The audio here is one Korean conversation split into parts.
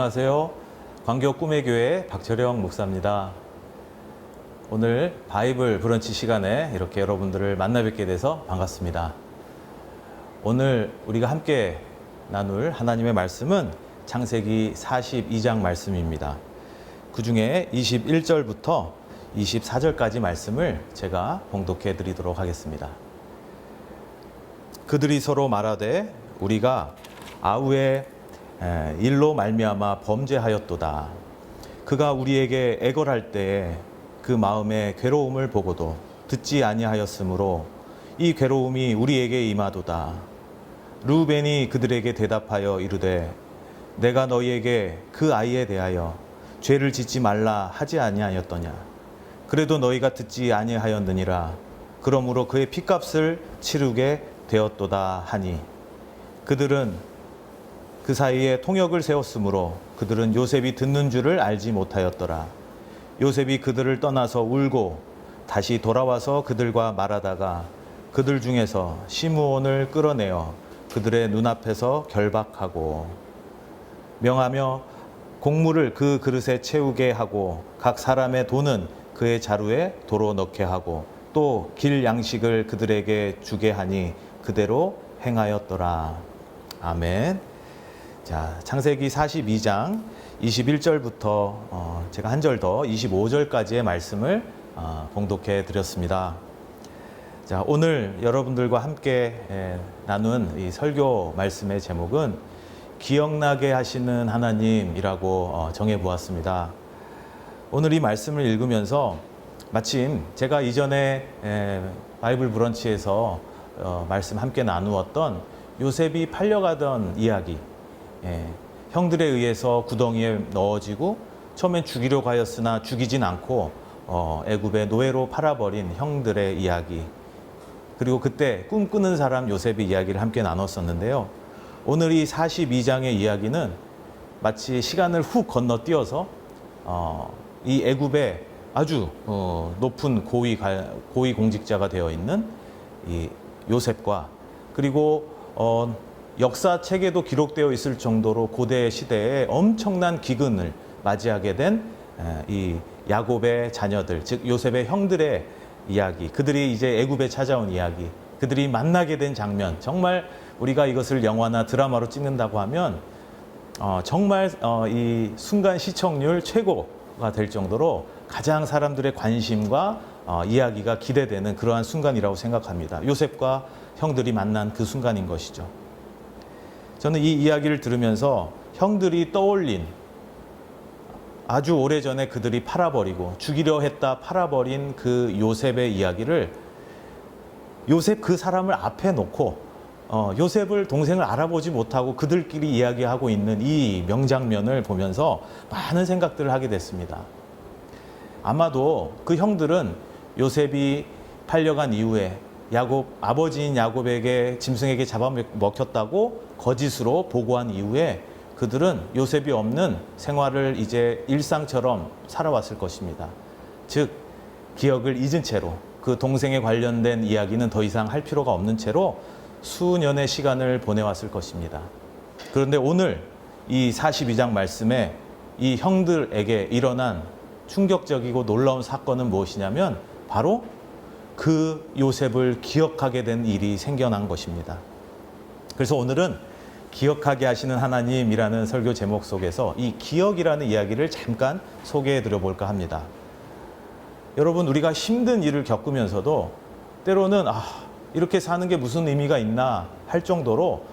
안녕하세요. 광교 꿈의 교회 박철영 목사입니다. 오늘 바이블 브런치 시간에 이렇게 여러분들을 만나 뵙게 돼서 반갑습니다. 오늘 우리가 함께 나눌 하나님의 말씀은 창세기 42장 말씀입니다. 그 중에 21절부터 24절까지 말씀을 제가 봉독해 드리도록 하겠습니다. 그들이 서로 말하되 우리가 아우의 일로 말미암아 범죄하였도다. 그가 우리에게 애걸할 때에 그 마음의 괴로움을 보고도 듣지 아니하였으므로 이 괴로움이 우리에게 임하도다. 르우벤이 그들에게 대답하여 이르되 내가 너희에게 그 아이에 대하여 죄를 짓지 말라 하지 아니하였더냐. 그래도 너희가 듣지 아니하였느니라. 그러므로 그의 핏값을 치르게 되었도다 하니 그들은 그 사이에 통역을 세웠으므로 그들은 요셉이 듣는 줄을 알지 못하였더라. 요셉이 그들을 떠나서 울고 다시 돌아와서 그들과 말하다가 그들 중에서 시므온을 끌어내어 그들의 눈앞에서 결박하고 명하며 곡물을 그 그릇에 채우게 하고 각 사람의 돈은 그의 자루에 도로 넣게 하고 또 길 양식을 그들에게 주게 하니 그대로 행하였더라. 아멘. 자, 창세기 42장 21절부터 제가 한 절 더 25절까지의 말씀을 봉독해 드렸습니다. 자, 오늘 여러분들과 함께 나눈 이 설교 말씀의 제목은 기억나게 하시는 하나님이라고 정해 보았습니다. 오늘 이 말씀을 읽으면서 마침 제가 이전에 바이블 브런치에서 말씀 함께 나누었던 요셉이 팔려가던 이야기, 형들에 의해서 구덩이에 넣어지고 처음엔 죽이려고 하였으나 죽이진 않고 애굽의 노예로 팔아버린 형들의 이야기, 그리고 그때 꿈꾸는 사람 요셉의 이야기를 함께 나눴었는데요. 오늘 이 42장의 이야기는 마치 시간을 훅 건너뛰어서 이 애굽의 아주 높은 고위 공직자가 되어 있는 이 요셉과 그리고 역사책에도 기록되어 있을 정도로 고대 시대에 엄청난 기근을 맞이하게 된 이 야곱의 자녀들, 즉 요셉의 형들의 이야기, 그들이 이제 애굽에 찾아온 이야기, 그들이 만나게 된 장면, 정말 우리가 이것을 영화나 드라마로 찍는다고 하면 정말 이 순간 시청률 최고가 될 정도로 가장 사람들의 관심과 이야기가 기대되는 그러한 순간이라고 생각합니다. 요셉과 형들이 만난 그 순간인 것이죠. 저는 이 이야기를 들으면서 형들이 떠올린 아주 오래전에 그들이 팔아버리고 죽이려 했다 팔아버린 그 요셉의 이야기를 요셉 그 사람을 앞에 놓고 요셉을 동생을 알아보지 못하고 그들끼리 이야기하고 있는 이 명장면을 보면서 많은 생각들을 하게 됐습니다. 아마도 그 형들은 요셉이 팔려간 이후에 아버지인 야곱에게 짐승에게 잡아먹혔다고 거짓으로 보고한 이후에 그들은 요셉이 없는 생활을 이제 일상처럼 살아왔을 것입니다. 즉 기억을 잊은 채로 그 동생에 관련된 이야기는 더 이상 할 필요가 없는 채로 수년의 시간을 보내왔을 것입니다. 그런데 오늘 이 42장 말씀에 이 형들에게 일어난 충격적이고 놀라운 사건은 무엇이냐면 바로 그 요셉을 기억하게 된 일이 생겨난 것입니다. 그래서 오늘은 기억하게 하시는 하나님이라는 설교 제목 속에서 이 기억이라는 이야기를 잠깐 소개해 드려 볼까 합니다. 여러분, 우리가 힘든 일을 겪으면서도 때로는 이렇게 사는 게 무슨 의미가 있나 할 정도로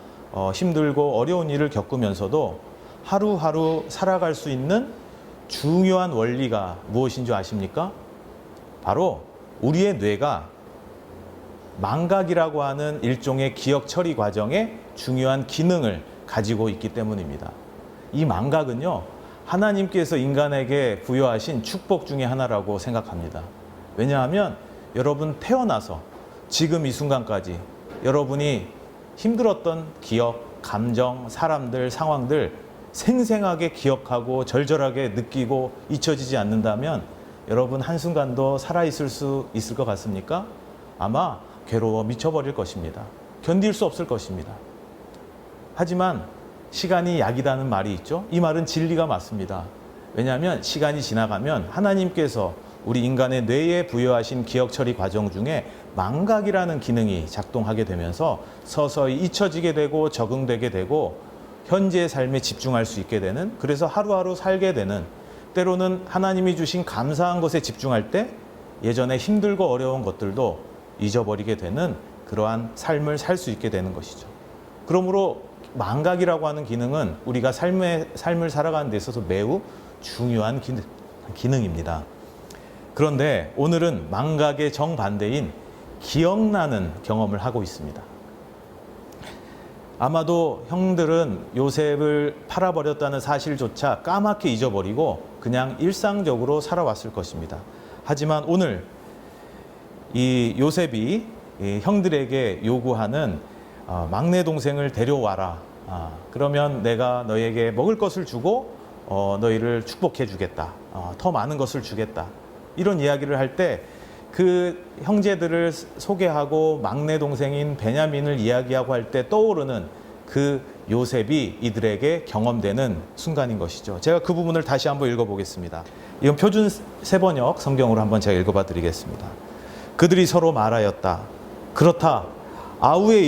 힘들고 어려운 일을 겪으면서도 하루하루 살아갈 수 있는 중요한 원리가 무엇인 줄 아십니까? 바로 우리의 뇌가 망각이라고 하는 일종의 기억 처리 과정에 중요한 기능을 가지고 있기 때문입니다. 이 망각은요, 하나님께서 인간에게 부여하신 축복 중에 하나라고 생각합니다. 왜냐하면 여러분 태어나서 지금 이 순간까지 여러분이 힘들었던 기억, 감정, 사람들, 상황들 생생하게 기억하고 절절하게 느끼고 잊혀지지 않는다면 여러분 한순간도 살아있을 수 있을 것 같습니까? 아마 괴로워 미쳐버릴 것입니다. 견딜 수 없을 것입니다. 하지만 시간이 약이라는 말이 있죠. 이 말은 진리가 맞습니다. 왜냐하면 시간이 지나가면 하나님께서 우리 인간의 뇌에 부여하신 기억 처리 과정 중에 망각이라는 기능이 작동하게 되면서 서서히 잊혀지게 되고 적응되게 되고 현재의 삶에 집중할 수 있게 되는, 그래서 하루하루 살게 되는, 때로는 하나님이 주신 감사한 것에 집중할 때 예전에 힘들고 어려운 것들도 잊어버리게 되는 그러한 삶을 살 수 있게 되는 것이죠. 그러므로 망각이라고 하는 기능은 우리가 삶을 살아가는 데 있어서 매우 중요한 기능입니다. 그런데 오늘은 망각의 정반대인 기억나는 경험을 하고 있습니다. 아마도 형들은 요셉을 팔아버렸다는 사실조차 까맣게 잊어버리고 그냥 일상적으로 살아왔을 것입니다. 하지만 오늘 이 요셉이 형들에게 요구하는 막내 동생을 데려와라. 그러면 내가 너에게 먹을 것을 주고 너희를 축복해 주겠다. 더 많은 것을 주겠다. 이런 이야기를 할 때 그 형제들을 소개하고 막내 동생인 베냐민을 이야기하고 할 때 떠오르는 그 요셉이 이들에게 경험되는 순간인 것이죠. 제가 그 부분을 다시 한번 읽어보겠습니다. 이건 표준 세번역 성경으로 한번 제가 읽어봐 드리겠습니다. 그들이 서로 말하였다. 그렇다. 아우의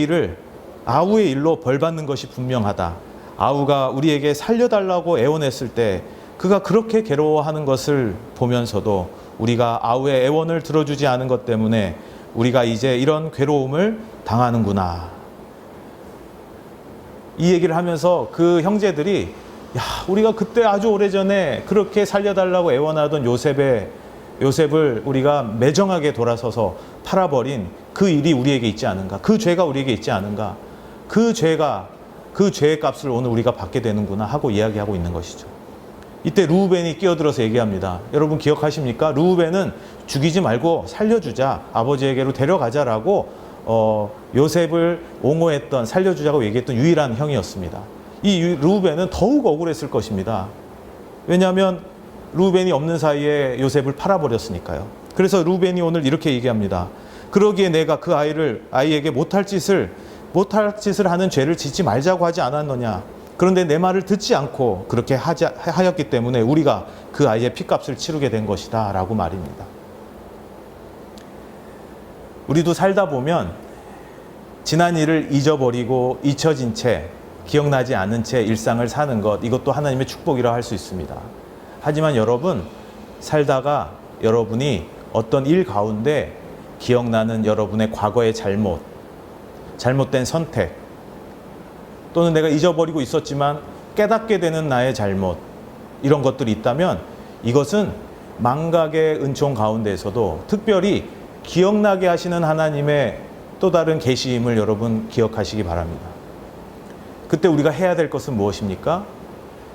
일로 벌받는 것이 분명하다. 아우가 우리에게 살려달라고 애원했을 때 그가 그렇게 괴로워하는 것을 보면서도 우리가 아우의 애원을 들어주지 않은 것 때문에 우리가 이제 이런 괴로움을 당하는구나. 이 얘기를 하면서 그 형제들이 우리가 그때 아주 오래전에 그렇게 살려달라고 애원하던 요셉을 우리가 매정하게 돌아서서 팔아버린 그 일이 우리에게 있지 않은가. 그 죄가 우리에게 있지 않은가. 그 죄의 값을 오늘 우리가 받게 되는구나 하고 이야기하고 있는 것이죠. 이때 르우벤이 끼어들어서 얘기합니다. 여러분 기억하십니까? 르우벤은 죽이지 말고 살려주자, 아버지에게로 데려가자라고 요셉을 옹호했던, 살려주자고 얘기했던 유일한 형이었습니다. 이 르우벤은 더욱 억울했을 것입니다. 왜냐하면 르우벤이 없는 사이에 요셉을 팔아버렸으니까요. 그래서 르우벤이 오늘 이렇게 얘기합니다. 그러기에 내가 그 아이에게 못할 짓을 하는 죄를 짓지 말자고 하지 않았느냐. 그런데 내 말을 듣지 않고 그렇게 하였기 때문에 우리가 그 아이의 핏값을 치르게 된 것이다 라고 말입니다. 우리도 살다 보면 지난 일을 잊어버리고 잊혀진 채, 기억나지 않은 채 일상을 사는 것, 이것도 하나님의 축복이라 할 수 있습니다. 하지만 여러분, 살다가 여러분이 어떤 일 가운데 기억나는 여러분의 과거의 잘못된 선택, 또는 내가 잊어버리고 있었지만 깨닫게 되는 나의 잘못, 이런 것들이 있다면 이것은 망각의 은총 가운데에서도 특별히 기억나게 하시는 하나님의 또 다른 계시임을 여러분 기억하시기 바랍니다. 그때 우리가 해야 될 것은 무엇입니까?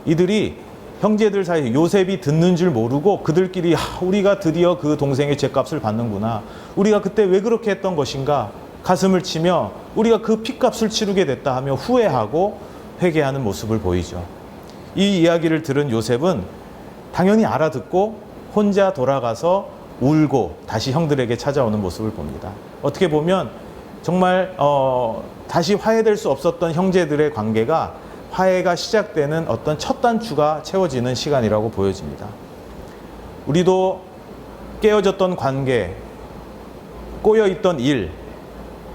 이들이 형제들 사이에 요셉이 듣는 줄 모르고 그들끼리 우리가 드디어 그 동생의 죗값을 받는구나. 우리가 그때 왜 그렇게 했던 것인가? 가슴을 치며 우리가 그 핏값을 치르게 됐다 하며 후회하고 회개하는 모습을 보이죠. 이 이야기를 들은 요셉은 당연히 알아듣고 혼자 돌아가서 울고 다시 형들에게 찾아오는 모습을 봅니다. 어떻게 보면 정말 다시 화해될 수 없었던 형제들의 관계가 화해가 시작되는 어떤 첫 단추가 채워지는 시간이라고 보여집니다. 우리도 깨어졌던 관계, 꼬여있던 일,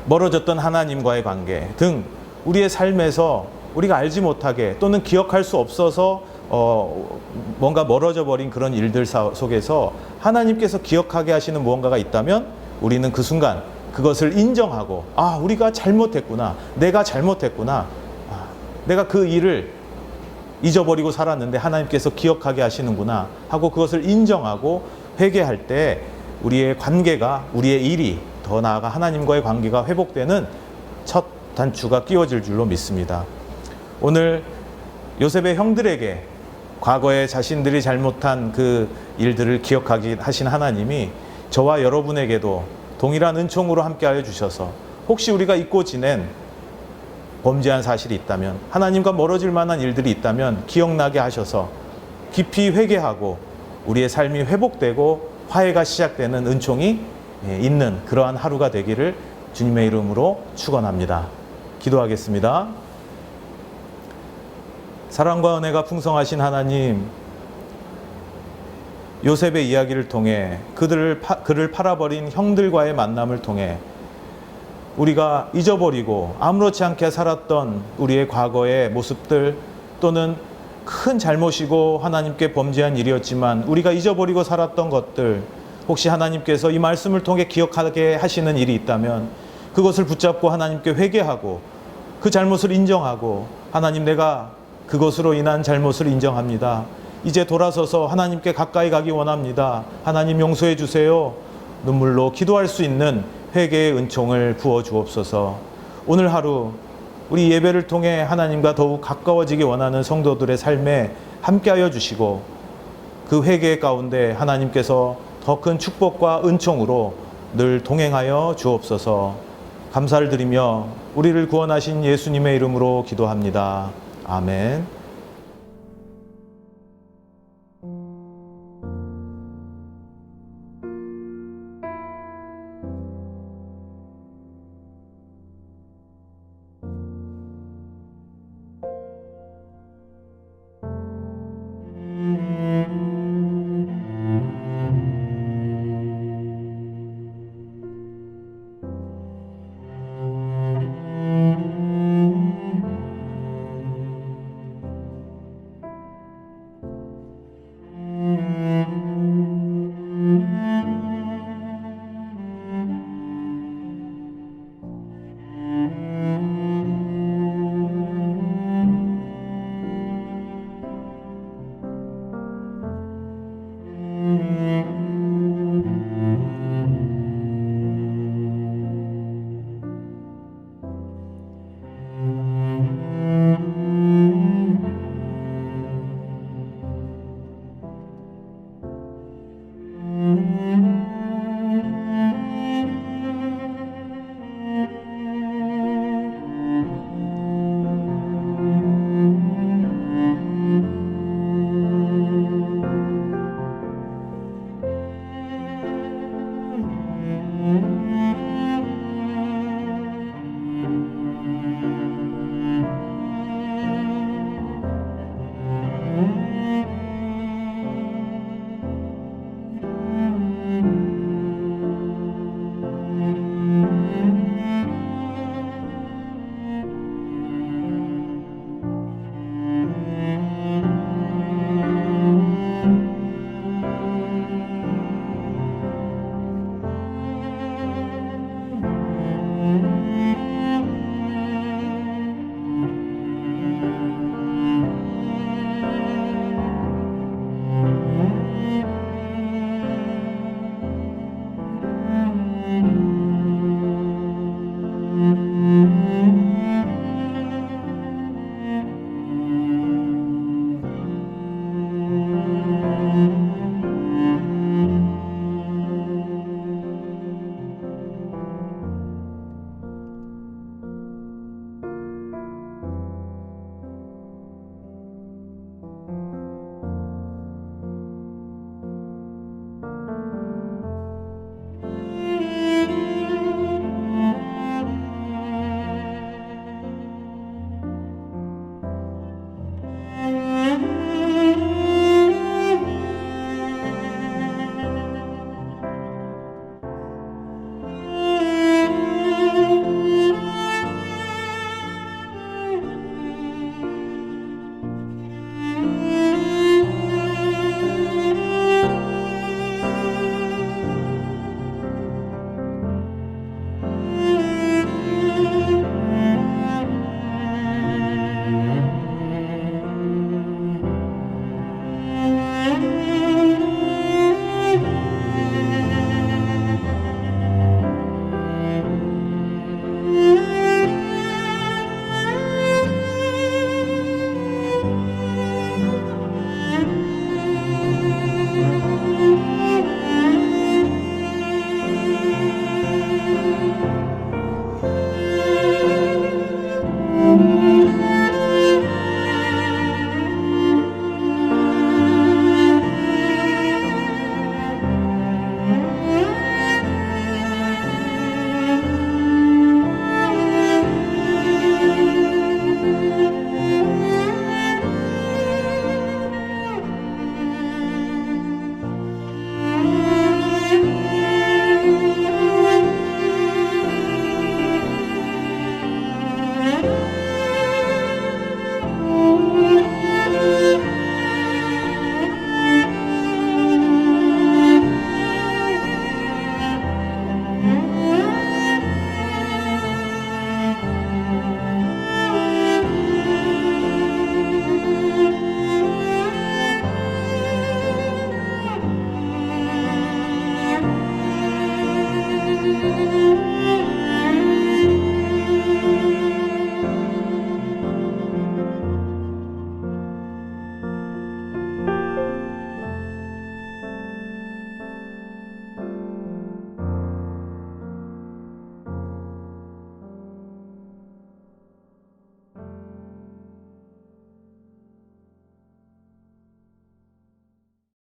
멀어졌던 하나님과의 관계 등 우리의 삶에서 우리가 알지 못하게 또는 기억할 수 없어서 뭔가 멀어져 버린 그런 일들 속에서 하나님께서 기억하게 하시는 무언가가 있다면 우리는 그 순간 그것을 인정하고 우리가 잘못했구나, 내가 잘못했구나, 내가 그 일을 잊어버리고 살았는데 하나님께서 기억하게 하시는구나 하고 그것을 인정하고 회개할 때 우리의 관계가, 우리의 일이, 더 나아가 하나님과의 관계가 회복되는 첫 단추가 끼워질 줄로 믿습니다. 오늘 요셉의 형들에게 과거에 자신들이 잘못한 그 일들을 기억하게 하신 하나님이 저와 여러분에게도 동일한 은총으로 함께하여 주셔서 혹시 우리가 잊고 지낸 범죄한 사실이 있다면, 하나님과 멀어질 만한 일들이 있다면 기억나게 하셔서 깊이 회개하고 우리의 삶이 회복되고 화해가 시작되는 은총이 있는 그러한 하루가 되기를 주님의 이름으로 축원합니다. 기도하겠습니다. 사랑과 은혜가 풍성하신 하나님, 요셉의 이야기를 통해 그를 팔아버린 형들과의 만남을 통해 우리가 잊어버리고 아무렇지 않게 살았던 우리의 과거의 모습들, 또는 큰 잘못이고 하나님께 범죄한 일이었지만 우리가 잊어버리고 살았던 것들, 혹시 하나님께서 이 말씀을 통해 기억하게 하시는 일이 있다면 그것을 붙잡고 하나님께 회개하고 그 잘못을 인정하고, 하나님, 내가 그것으로 인한 잘못을 인정합니다. 이제 돌아서서 하나님께 가까이 가기 원합니다. 하나님 용서해 주세요. 눈물로 기도할 수 있는 회개의 은총을 부어 주옵소서. 오늘 하루 우리 예배를 통해 하나님과 더욱 가까워지기 원하는 성도들의 삶에 함께하여 주시고, 그 회개 가운데 하나님께서 더 큰 축복과 은총으로 늘 동행하여 주옵소서. 감사를 드리며 우리를 구원하신 예수님의 이름으로 기도합니다. 아멘.